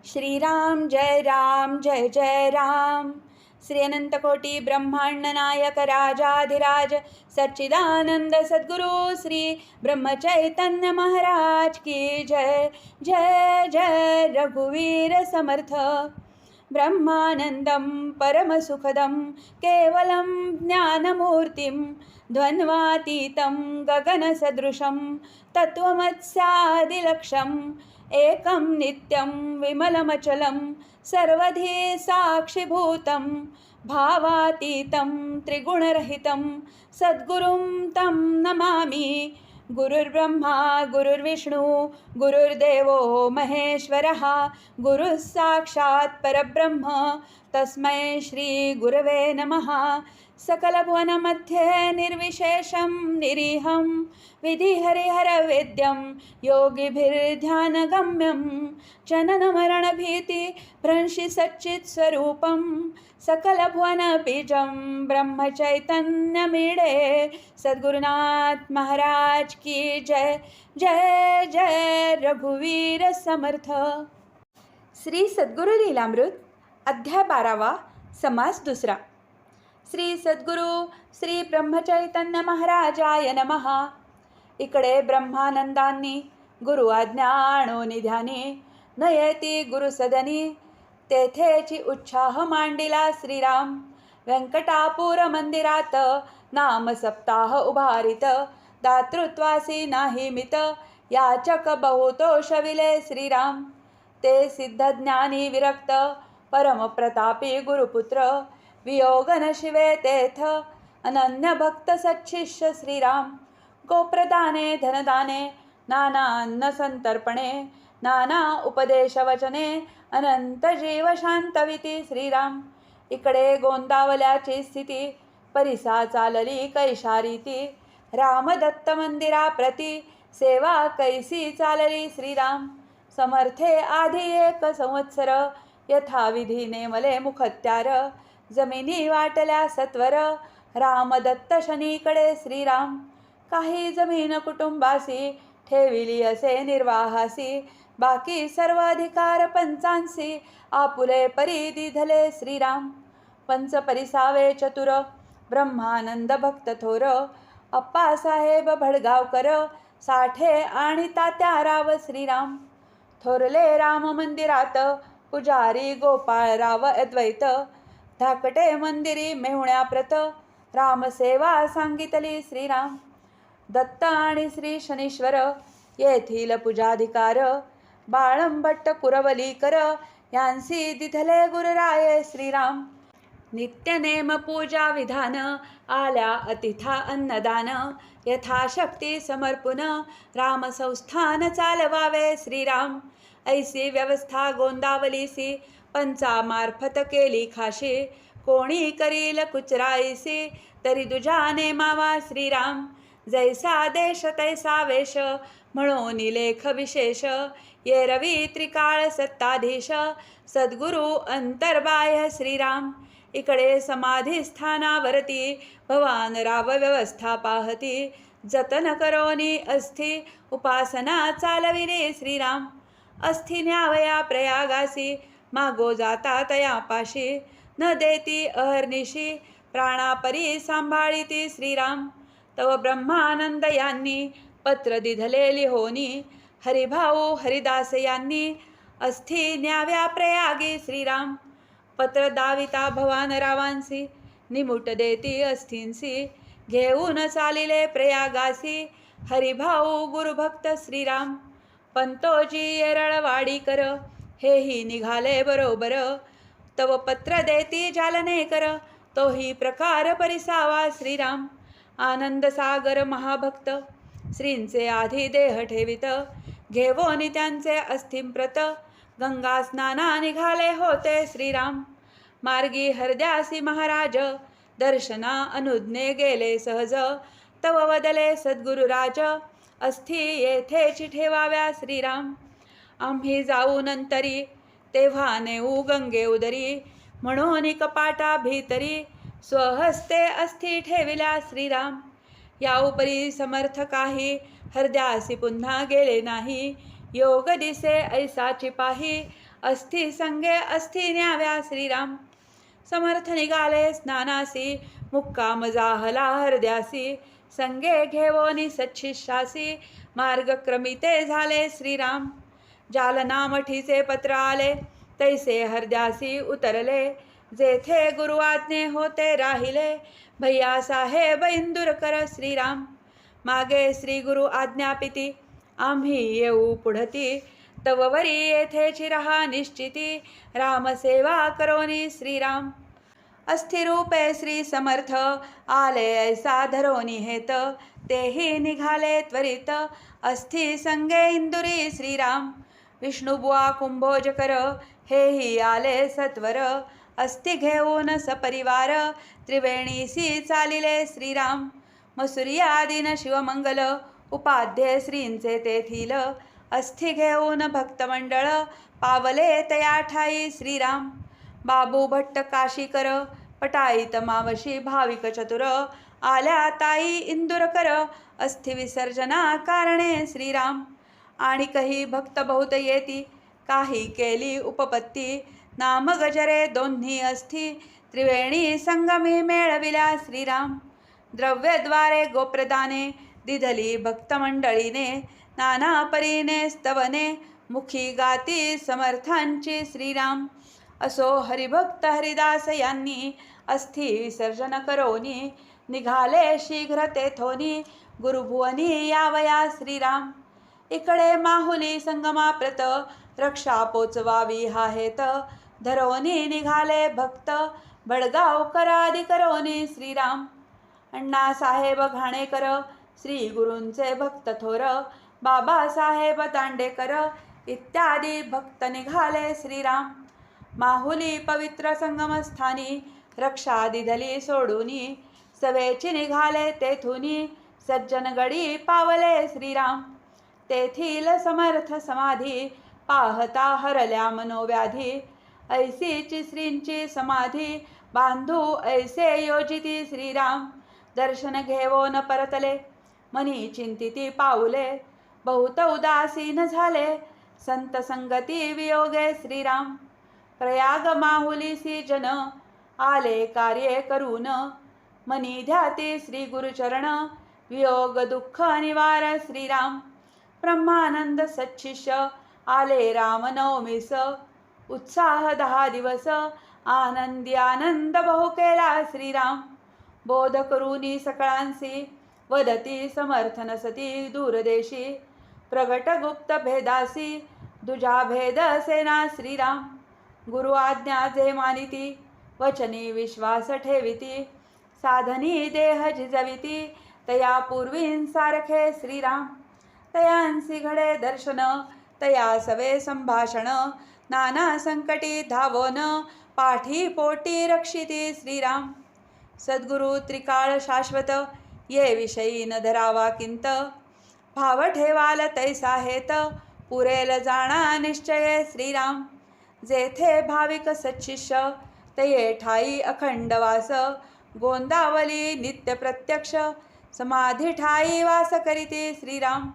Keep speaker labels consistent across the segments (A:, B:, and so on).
A: श्रीराम जय जय राम। श्री अनंतकोटी ब्रह्मांड नायक राजाधिराज सच्चिदानंद सद्गुरु श्री ब्रह्मचैतन्य महाराज की जय। जय जय रघुवीर समर्थ। ब्रह्मानंदं परमसुखदं केवलं ज्ञानमूर्तिं द्वन्द्वातीतं गगनसदृशं तत्त्वमस्यादिलक्ष्यम् एकं नित्यं विमलमचलं सर्वधी साक्षिभूतं भावातीतं त्रिगुणरहितं सद्गुरुं तं नमामि। गुरुर्ब्रह्मा गुरुर्विष्णु गुरुर्देवो महेश्वरः गुरुः साक्षात् परब्रह्म तस्मै श्री गुरवे नमः। सकलभुवनमध्ये निर्विशेषं निरीहं विधिहरिहरवेद्यं योगिभिर्ध्यानगम्यं जननमरणभीतिभ्रंशिसच्चित्स्वरूपं सकलभुवनबीजं ब्रह्मचैतन्यमीडे सद्गुरुनाथ महाराज की जय। जय जय रघुवीर समर्थ। श्री सद्गुरु लीलामृत अध्याय 12 समास दुसरा। श्री सद्गुरु श्री ब्रह्मचैतन्य महाराजाय नमः। इकडे ब्रह्मानंदांनी गुरु आज्ञा आणोनी ध्यानी नयेती गुरुसदनी तेथेची उत्साह मांडिला श्रीराम। व्यंकटापूर मंदिरात नाम सप्ताह उभारित दातृत्वासी नाही मित याचक बहुतोषविले श्रीराम। ते सिद्ध ज्ञानी विरक्त परमप्रतापी गुरुपुत्र वियोग नशिवे तेथ अनन्य भक्त सच्छिष्य श्रीराम। गोप्रदाने धनदाने नाना अन्न संतर्पणे नाना उपदेश वचने अनंत जीव शांतविती श्रीराम। इकडे गोंदावल्याची स्थिती परिसा चालली कैशारीती रामदत्त मंदिराप्रती सेवा कैसी चालली श्रीराम। समर्थे आधी 1 संवत्सर यथाविधी नेमले मुखत्यार जमिनी वाटल्या सत्वर रामदत्त शनीकडे श्रीराम। काही जमीन कुटुंबासी ठेविली असे निर्वाहासी बाकी सर्व अधिकार पंचांसी आपुले परी दिधले श्रीराम। पंच परिसावे चतुर ब्रह्मानंद भक्त थोर अप्पासाहेब भडगावकर साठे आणि तात्याराव श्रीराम। थोरले राम मंदिरात पुजारी गोपाळराव अद्वैत धाकटे मंदिरी मेहुण्याप्रत रामसेवा सांगितली श्रीराम। दत्त आणि श्री शनीश्वर येथील पूजाधिकार बाळंभट्ट कुरवलीकर यांसी दिधले गुरुराये श्रीराम। नित्यनेम पूजा विधान आल्या अतिथा अन्नदान यथाशक्ती समर्पून रामसंस्थान चालवावे श्रीराम। ऐसी व्यवस्था गोंदावलीसी पंचामार्फत केली खाशी कोणी करील कुचराईसी तरी दुजा नेमावा श्रीराम। जैसा देश तैसा वेश म्हणून लेख विशेष ये रवी त्रिकाळ सत्ताधीश सद्गुरु अंतर्बाह्य श्रीराम। इकडे समाधी स्थानावरती भवानराव व्यवस्था पाहती जतन करोनी अस्थि उपासना चालविले श्रीराम। अस्थि न्यावया प्रयागासी मागो जाता तयापाशी न देती अहर्निशी प्राणापरी सांभाळिती श्रीराम। तव ब्रह्मानंद यांनी पत्र दिधले लिहोनी हरिभाऊ हरिदास यांनी अस्थि न्याव्या प्रयागी श्रीराम। पत्र दाविता भवानरावांसी निमुट देती अस्थींसी घेऊन चालिले प्रयागासी हरिभाऊ गुरुभक्त श्रीराम। पंतोजी येरळवाडीकर हेही निघाले बरोबर तव पत्र देती जालनेकर तोही प्रकार परिसावा श्रीराम। आनंद सागर महाभक्त श्रींचे आधी देह ठेवित घेवोनी त्यांचे अस्थिंप्रत गंगा स्नाना निघाले होते श्रीराम। मार्गी हरद्यासी महाराज दर्शना अनुज्ञे गेले सहज तव वदले सद्गुरुराज अस्थि येथेची ठेवाव्या श्रीराम। आम्ही जाऊ नंतरी तेव्हा नेऊ गंगे उदरी म्हणून कपाटा भीतरी स्वहस्ते अस्थि ठेविल्या श्रीराम। या उपरी समर्थ काही हरद्यासी पुन्हा गेले नाही योग दिसे ऐसाची पाही अस्थि संगे अस्थि न्याव्या श्रीराम. समर्थ निघाले स्नानासी, मुक्काम जाहला हृदयासी. संगे घेवोनी सच्छिष्यासी, मार्गक्रमिते झाले श्रीराम. जालना मठीचे पत्र आले, तैसे हृदयासी उतरले. जेथे गुरु आज्ञे होते राहिले, भैया साहेब इंदुरकर श्रीराम. मागे श्री गुरु आज्ञापिती, आम्ही येऊ पुढती. तववरी येथेची रहा निश्चिती, रामसेवा करोनी श्रीराम. अस्थिरूपे श्री समर्थ, आले ऐसा धरोनी हेत. तेही निघाले त्वरित, अस्थि संगे इंदुरी श्रीराम. विष्णुबुवा कुंभोजकर, हेही आले सत्वर. अस्थि घेऊन सपरिवार, त्रिवेणीसी चालिले श्रीराम. मसुरियादीन शिवमंगल, उपाध्ये श्रींचे तेथील. अस्थि घेऊन भक्तमंडळ, पावले तया ठाई श्रीराम. बाबू भट्ट काशीकर, पटाईत मावशी भाविक चतुर. आल्या ताई इंदुरकर, अस्थि विसर्जना कारणे श्रीराम. आणि काही भक्त बहुत येती, काही केली उपपत्ती. नाम गजरे दोन्ही अस्थि, त्रिवेणी संगमी मेळविल्या श्रीराम. द्रव्यद्वारे गोप्रदाने, दिधली भक्तमंडळीने. नाना परीने स्तवने, मुखी गाती समर्थांची श्रीराम. असो हरिभक्त हरिदास यांनी, अस्थि विसर्जन करोनी. निघाले शीघ्र तेथोनी, गुरुभुवनी यावया श्रीराम. इकडे माहुली संगमाप्रत, रक्षा पोचवावी हा हेत. धरोनी निघाले भक्त, बडगाव करादी करोनी श्रीराम. अण्णासाहेब घाणेकर, श्री गुरूंचे भक्त थोर. बाबासाहेब दांडेकर, इत्यादी भक्त निघाले श्रीराम. माहुली पवित्र संगमस्थानी, रक्षा दिधली सोडूनी. सवेची निघाले तेथुनी, सज्जनगडी पावले श्रीराम. तेथील समर्थ समाधी, पाहता हरल्या मनोव्याधी. ऐसीची श्रींची समाधी, बांधू ऐसे योजिती श्रीराम. दर्शन घेवोन परतले, मनी चिंतिती पाऊले. बहुत उदासीन झाले, संत संगती वियोगे श्रीराम. प्रयाग माहुलीसी जन, आले कार्ये करून. मनी ध्याती श्री गुरुचरण, वियोग दुःख निवार श्रीराम. ब्रह्मानंद सच्छिष्य, आले रामनवमीस. उत्साह 10 दिवस, आनंदी आनंद बहु केला श्रीराम. बोध करूनी सकळांसी, वदती समर्थ नसती दूरदेशी. प्रगट गुप्त भेदासी, दुजा भेद सेना श्रीराम. गुरु आज्ञा जे मानिती, वचनी विश्वास ठेविती. साधनी देह झिजविती, तया पूर्वीन सारखे श्रीराम. तयांसी घडे दर्शन, तया सवे संभाषण. नाना संकटी धावोन, पाठी पोटी रक्षिती श्रीराम. सद्गुरु त्रिकाळ शाश्वत, ये विषयी न धरावा किंत. भाव ठेवाल तैसा हेत, पुरेल जाणा निश्चय श्रीराम. जेथे भाविक सच्छिष्य, तये ठाई अखंड वास. गोंदावली नित्य प्रत्यक्ष, समाधी ठाई वास करीती श्रीराम.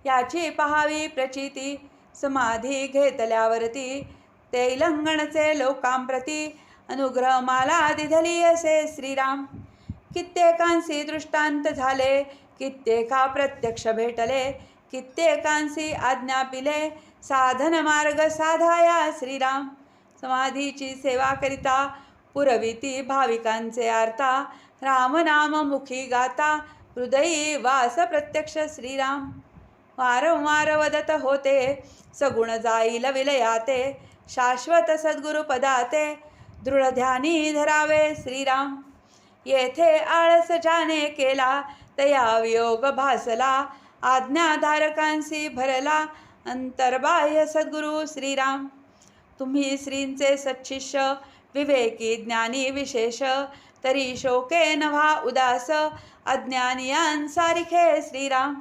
A: याची पहावी प्रचिती, समाधी घेतल्यावरती. तेलंगणचे लोकांप्रती, अनुग्रह माला दिधली असे श्रीराम. कित्येकांसी दृष्टांत झाले, कित्येका प्रत्यक्ष भेटले. कित्येकांसी आज्ञा पिले, साधन मार्ग साधाया श्रीराम. समाधीची सेवा करिता, पुरविती भाविकांचे आरता. रामनाम मुखी गाता, हृदयी वास प्रत्यक्ष श्रीराम. वारंवार वदत होते, सगुण जाईल विलयाते. शाश्वत सद्गुरु पदाते, दृढ ध्यानी धरावे श्रीराम. येथे आळस जाने केला, तया वियोग भासला. आज्ञाधारकांसी भरला, अंतर्बाह्य सद्गुरु श्रीराम. तुम्ही श्रींचे सच्छिष्य, विवेकी ज्ञानी विशेष. तरी शोके नव्हा उदास, अज्ञानियांसारिखे श्रीराम.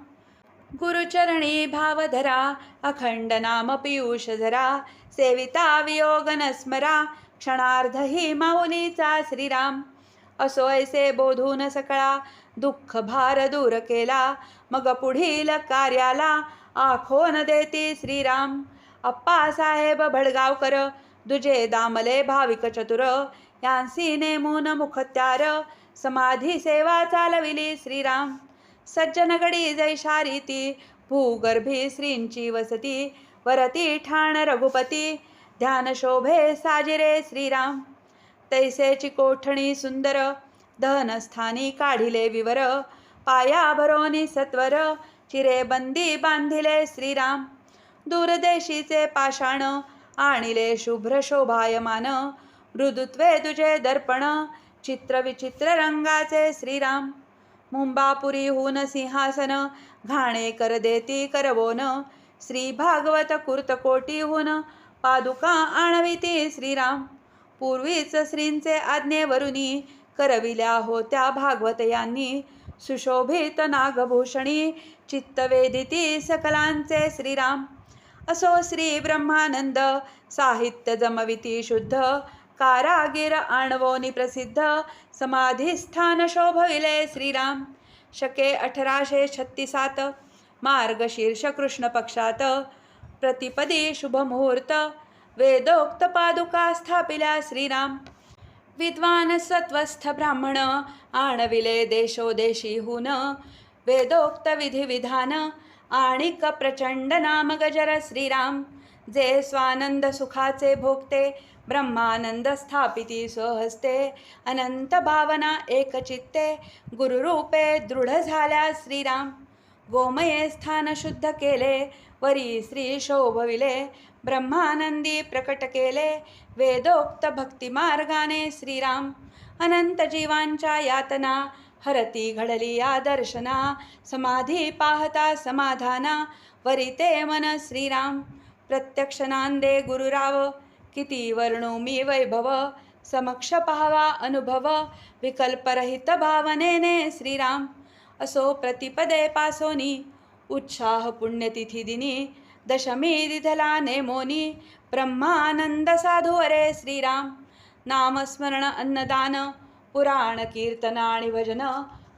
A: गुरुचरणी भाव धरा, अखंड नाम पियुष धरा. सेविता वियोग न स्मरा, क्षणार्धही माऊलीचा श्रीराम. असो ऐसे बोधून सकळा, दुःख भार दूर केला. मग पुढील कार्याला, आखोन देती श्रीराम. अप्पासाहेब भडगावकर दुजे दामले भाविक चतुर यांसी नेमून मुखत्यार समाधी सेवा चालविली श्रीराम. सज्जनगडी जैशारीती भूगर्भी श्रींची वसती वरती ठाण रघुपती ध्यान शोभे साजिरे श्रीराम. तैसेची कोठणी सुंदर दहनस्थानी काढिले विवर पाया भरोनी सत्वर चिरे बंदी बांधिले श्रीराम. दूरदेशीचे पाषाण आणिले शुभ्र शोभायमान मृदुत्वे तुझे दर्पण चित्र विचित्र रंगाचे श्रीराम. मुंबापुरीहून सिंहासन घाणे कर देती करवोन श्री भागवत कुर्तकोटीहून पादुका आणविती श्रीराम. पूर्वीच श्रींचे आज्ञेवरुनी करविल्या होत्या भागवत यांनी सुशोभित नागभूषणी चित्तवेदिती सकलांचे श्रीराम. असो श्री ब्रह्मानंद साहित्य जमविती शुद्ध कारागीर आणवोनी प्रसिद्ध समाधिस्थान शोभविले श्रीराम. शके 1836 मार्गशीर्ष कृष्ण पक्षात प्रतिपदी शुभमुहूर्त वेदोक्त पादुका स्थापिल्या श्रीराम. विद्वान सत्वस्थ ब्राह्मण आणविले देशोदेशीहून वेदोक्त विधिविधान आणिक प्रचंड नाम गजर श्रीराम. जे स्वानंद सुखाचे भोगते ब्रह्मानंद स्थापिती स्वहस्ते अनंत भावना एकचित्ते गुरुरूपे दृढ झाल्या श्रीराम. गोमये स्थान शुद्ध केले वरी श्री शोभविले ब्रह्मानंदी प्रकट केले वेदोक्त भक्तिमार्गाने श्रीराम. अनंत जीवांच्या यातना हरती घडली या दर्शना समाधी पाहता समाधाना वरिते मन श्रीराम. प्रत्यक्ष नांदे गुरुराव किती वर्णू मी वैभव समक्ष पाहावा अनुभव विकल्परहित भावनेने श्रीराम. असो प्रतिपदे पासोनी उत्साह पुण्यतिथी दिनी दशमी दिधला नेमोनी ब्रह्मानंद साधुवरे श्रीराम. नामस्मरण अन्नदान पुराण कीर्तन आणि भजन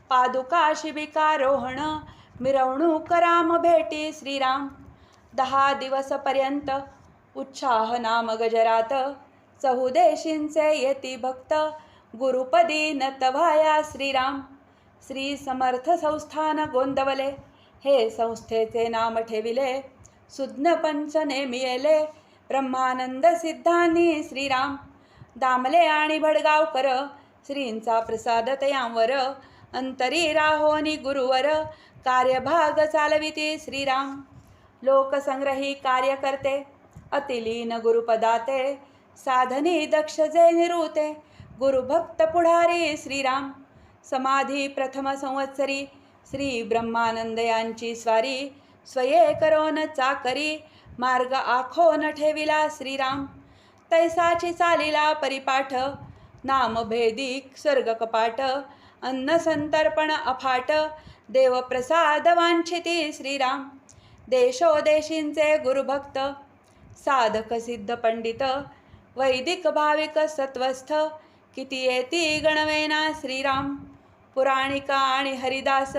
A: पादुका शिबिकारोहण मिरवणूक राम भेटी श्रीराम. 10 दिवसपर्यंत उत्साह नाम गजरात चहुदेशींचे येती भक्त गुरुपदी नतव्हाया श्रीराम. श्री समर्थ संस्थान गोंदवले हे संस्थेचे नाम ठेविले सुज्ञ पंच नेमियेले ब्रह्मानंद सिद्धांनी श्रीराम. दामले आणि भडगावकर श्रींचा प्रसाद तयांवर अंतरी राहोनी गुरुवर कार्यभाग चालविती श्रीराम. लोकसंग्रही कार्य करते अतिलीन गुरुपदाते साधनी दक्ष जे निरूते गुरुभक्त पुढारी श्रीराम. समाधी प्रथम संवत्सरी श्री ब्रह्मानंद यांची स्वारी स्वये करोन चाकरी मार्ग आखोन ठेविला श्रीराम. तैसाची चालिला परिपाठ नामभेदिक स्वर्ग कपाट अन्न संतर्पण अफाट देवप्रसाद वांछिती श्रीराम. देशोदेशींचे गुरुभक्त साधक सिद्ध पंडित वैदिक भाविक सत्वस्थ किती येती गणवेना श्रीराम. पुराणिका आणि हरिदास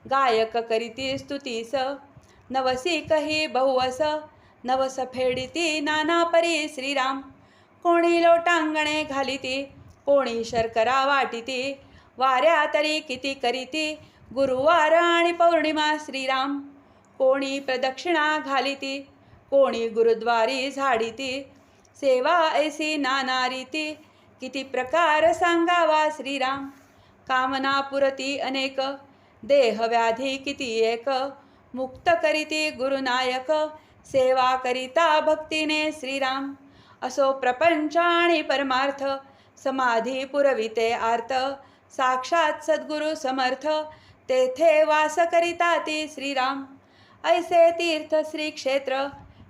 A: गायक करीती स्तुतीस नवसी कही बहुवस नवस फेडिती नाना परी श्रीराम. कोणी लोटांगणे घालिती कोणी शर्करा वाटिती वाऱ्या तरी किती करीती गुरुवार आणि पौर्णिमा श्रीराम. कोणी प्रदक्षिणा घालिती कोणी गुरुद्वारी झाडिती सेवा ऐसी नाना रीती किती प्रकार सांगावा श्रीराम. कामना पुरती अनेक देहव्याधी किती एक मुक्त करीती गुरुनायक सेवा करिता भक्तीने श्रीराम. असो प्रपंच आणि परमार्थ समाधी पुरविते आर्त साक्षात सद्गुरु समर्थ तेथे वास करिता ती श्रीराम. ऐसे तीर्थ श्री क्षेत्र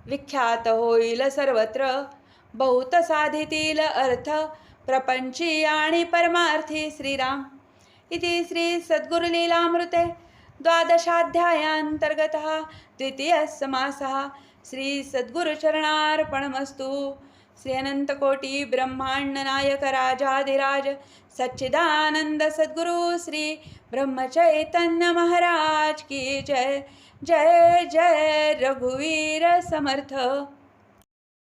A: विख्यात होईल सर्वत्र बहुत साधितील अर्थ प्रपंची आणि परमार्थी श्रीराम. इति श्री सद्गुरुलीलामृते 12अध्यायांतर्गतः द्वितीयः समासः. श्री सद्गुरुचरणार्पणमस्तु. श्री अनंतकोटी ब्रह्मांड नायक राजाधिराज सच्चिदानंद सद्गुरु श्री ब्रह्मचैतन्य महाराज की जय. जय जय रघुवीर समर्थ.